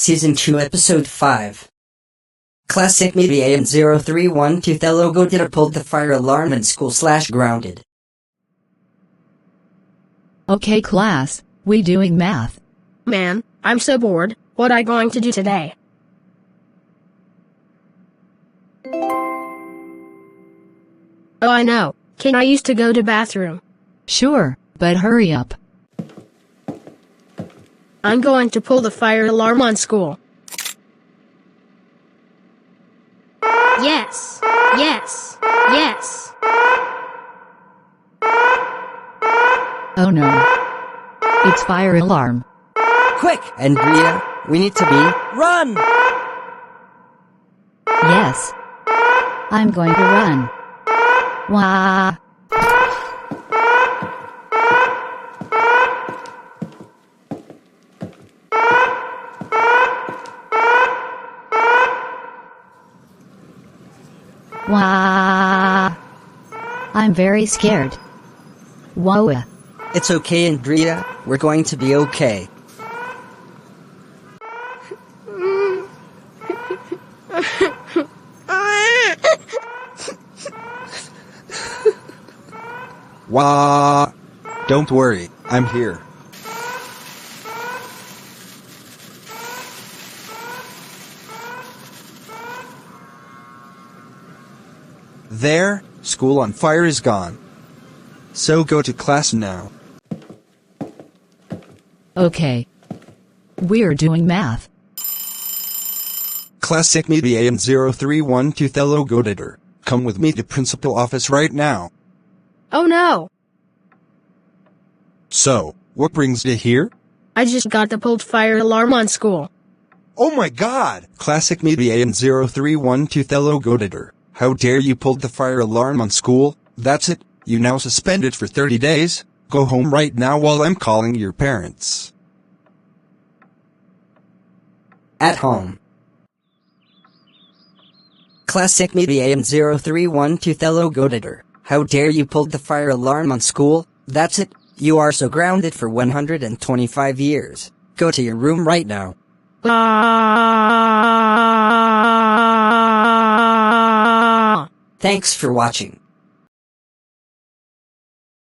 Season 2 Episode 5. Classic Mediayan0312thelogoeditor pulled the fire alarm in school/grounded. Okay class, we doing math. Man, I'm so bored. What I going to do today? Oh, I know. Can I use to go to bathroom? Sure, but hurry up. I'm going to pull the fire alarm on school. Yes, yes, yes. Oh no. It's fire alarm. Quick, Andrea, we need to be. Run! Yes. I'm going to run. Wah. Wah. I'm very scared. Whoa. It's okay, Andrea, we're going to be okay. Wah! Don't worry, I'm here. There, school on fire is gone. So go to class now. Okay. We're doing math. Classic Mediayan0312thelogoeditor. Come with me to principal office right now. Oh no! So, what brings you here? I just got the pulled fire alarm on school. Oh my god! Classic Mediayan0312thelogoeditor. How dare you pull the fire alarm on school? That's it, you now suspended for 30 days. Go home right now while I'm calling your parents. At home. Classic Mediayan0312thelogoeditor. How dare you pulled the fire alarm on school? That's it, you are so grounded for 125 years. Go to your room right now. Thanks for watching.